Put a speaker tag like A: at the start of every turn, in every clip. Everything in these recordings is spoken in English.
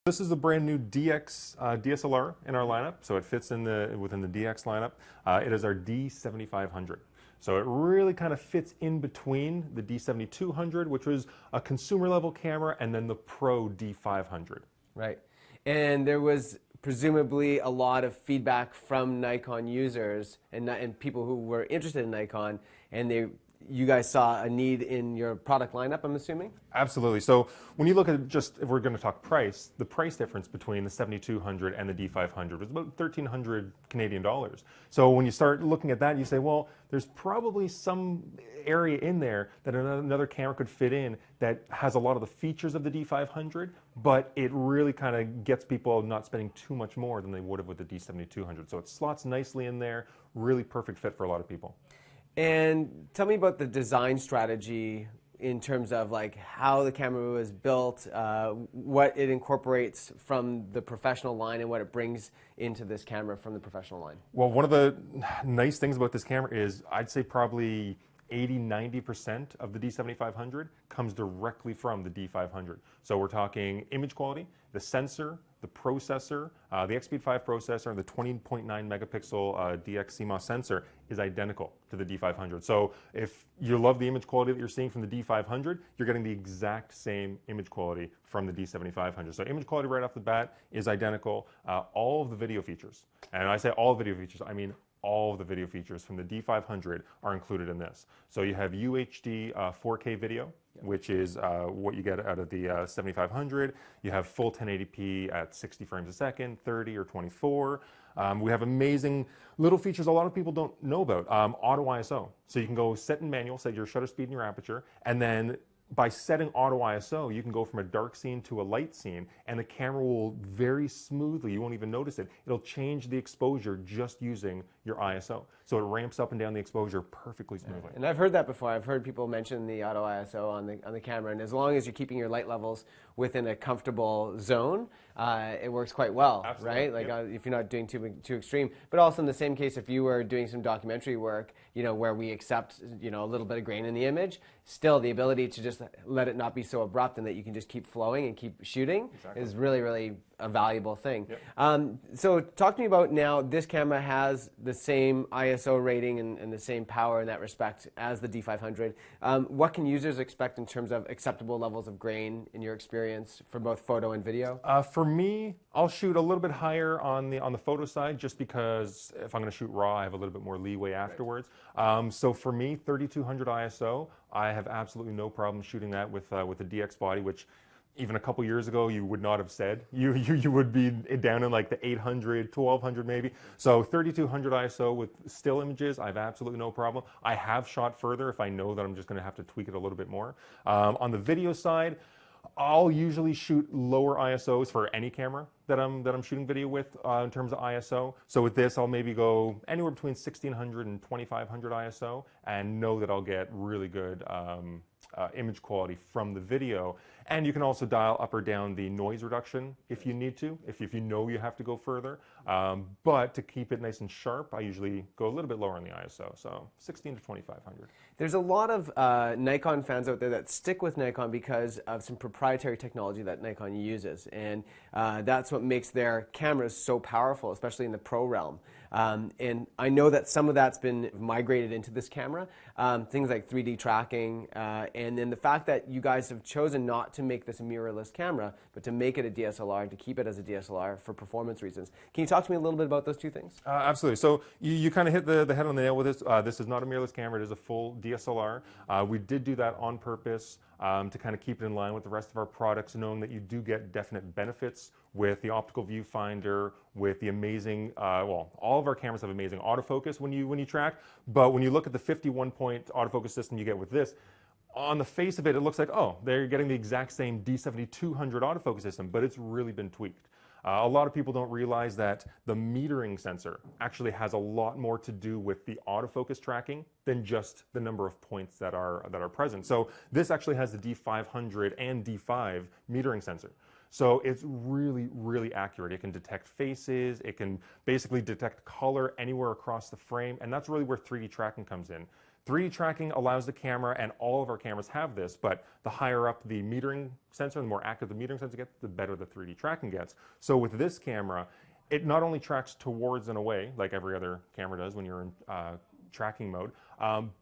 A: This is a brand new DSLR in our lineup, so it fits in within the DX lineup. It is our D7500. So it really kind of fits in between the D7200, which was a consumer level camera, and then the Pro D500.
B: Right. And there was presumably a lot of feedback from Nikon users and people who were interested in Nikon, and you guys saw a need in your product lineup, I'm assuming?
A: Absolutely. So when you look at just, if we're going to talk price, the price difference between the 7200 and the D500 was about 1,300 Canadian dollars. So when you start looking at that, you say, well, there's probably some area in there that another camera could fit in that has a lot of the features of the D500, but it really kind of gets people not spending too much more than they would have with the D7200. So it slots nicely in there, really perfect fit for a lot of people.
B: And tell me about the design strategy in terms of like how the camera was built, what it incorporates from the professional line and what it brings into this camera from the professional line.
A: Well, one of the nice things about this camera is I'd say probably 80–90% of the D7500 comes directly from the D500. So we're talking image quality, the sensor, the processor, the XSpeed 5 processor, and the 20.9 megapixel DX CMOS sensor is identical to the D500. So if you love the image quality that you're seeing from the D500, you're getting the exact same image quality from the D7500. So image quality right off the bat is identical. All of the video features, and I say all video features, I mean all of the video features from the D500 are included in this. So you have UHD 4K video, which is what you get out of the 7500. You have full 1080p at 60 frames a second, 30 or 24. We have amazing little features a lot of people don't know about. Auto ISO. So you can go set in manual, set your shutter speed and your aperture, and then by setting auto ISO, you can go from a dark scene to a light scene, and the camera will very smoothly, you won't even notice it, it'll change the exposure just using your ISO. So it ramps up and down the exposure perfectly smoothly.
B: And I've heard that before. I've heard people mention the auto ISO on the camera, and as long as you're keeping your light levels within a comfortable zone, it works quite well. Absolutely. Right? Like if you're not doing too extreme. But also in the same case, if you were doing some documentary work, where we accept, a little bit of grain in the image, still the ability to just let it not be so abrupt and that you can just keep flowing and keep shooting is really, really a valuable thing. Yep. So talk to me about now, this camera has the same ISO rating and the same power in that respect as the D500. What can users expect in terms of acceptable levels of grain in your experience for both photo and video?
A: For me, I'll shoot a little bit higher on the photo side just because if I'm going to shoot RAW, I have a little bit more leeway afterwards. So for me, 3200 ISO, I have absolutely no problem shooting that with a DX body, which even a couple years ago you would not have said. You would be down in like the 800, 1200 maybe. So 3200 ISO with still images, I have absolutely no problem. I have shot further if I know that I'm just going to have to tweak it a little bit more. On the video side, I'll usually shoot lower ISOs for any camera that I'm shooting video with in terms of ISO. So with this, I'll maybe go anywhere between 1600 and 2500 ISO and know that I'll get really good image quality from the video. And you can also dial up or down the noise reduction if you need to, if you know you have to go further. But to keep it nice and sharp, I usually go a little bit lower on the ISO, so 16 to 2500.
B: There's a lot of Nikon fans out there that stick with Nikon because of some proprietary technology that Nikon uses, and that's what makes their cameras so powerful, especially in the pro realm. And I know that some of that's been migrated into this camera, things like 3D tracking, and then the fact that you guys have chosen not to make this a mirrorless camera, but to make it a DSLR and to keep it as a DSLR for performance reasons. Can you talk to me a little bit about those two things?
A: Absolutely. So you kind of hit the head on the nail with this. This is not a mirrorless camera. It is a full DSLR. We did do that on purpose to kind of keep it in line with the rest of our products, knowing that you do get definite benefits with the optical viewfinder, with the amazing, well, all of our cameras have amazing autofocus when you track, but when you look at the 51-point autofocus system you get with this, on the face of it, it looks like, oh, they're getting the exact same D7200 autofocus system, but it's really been tweaked. A lot of people don't realize that the metering sensor actually has a lot more to do with the autofocus tracking than just the number of points that are present. So this actually has the D500 and D5 metering sensor. So it's really, really accurate. It can detect faces, it can basically detect color anywhere across the frame, and that's really where 3D tracking comes in. 3D tracking allows the camera, and all of our cameras have this, but the higher up the metering sensor, the more accurate the metering sensor gets, the better the 3D tracking gets. So with this camera, it not only tracks towards and away, like every other camera does when you're in tracking mode,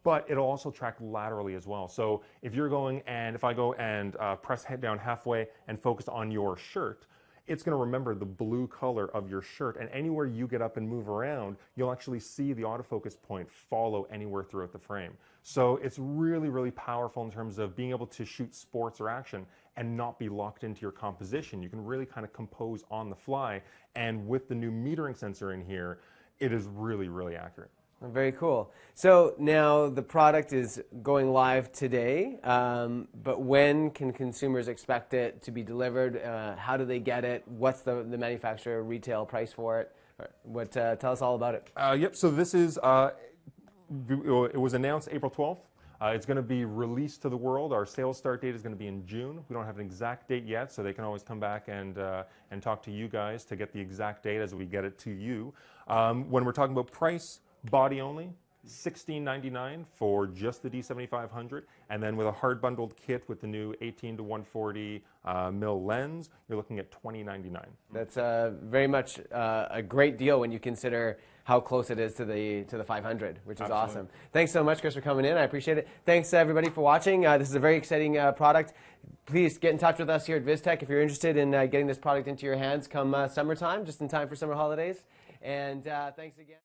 A: but it'll also track laterally as well. So if you're going, and if I go and press head down halfway and focus on your shirt, it's going to remember the blue color of your shirt, and anywhere you get up and move around, you'll actually see the autofocus point follow anywhere throughout the frame. So it's really, really powerful in terms of being able to shoot sports or action and not be locked into your composition. You can really kind of compose on the fly, and with the new metering sensor in here, it is really, really accurate.
B: Very cool. So now the product is going live today, but when can consumers expect it to be delivered? How do they get it? What's the manufacturer retail price for it? Tell us all about it.
A: Yep, so this is, it was announced April 12th. It's going to be released to the world. Our sales start date is going to be in June. We don't have an exact date yet, so they can always come back and talk to you guys to get the exact date as we get it to you. When we're talking about price, body only, $16.99 for just the D7500, and then with a hard bundled kit with the new 18 to 140 mil lens, you're looking at $20.99.
B: That's very much a great deal when you consider how close it is to the 500, which is
A: Absolutely.
B: awesome. Thanks so much, Chris, for coming in. I appreciate it. Thanks everybody for watching. This is a very exciting product. Please get in touch with us here at VizTech if you're interested in getting this product into your hands come summertime, just in time for summer holidays. And thanks again.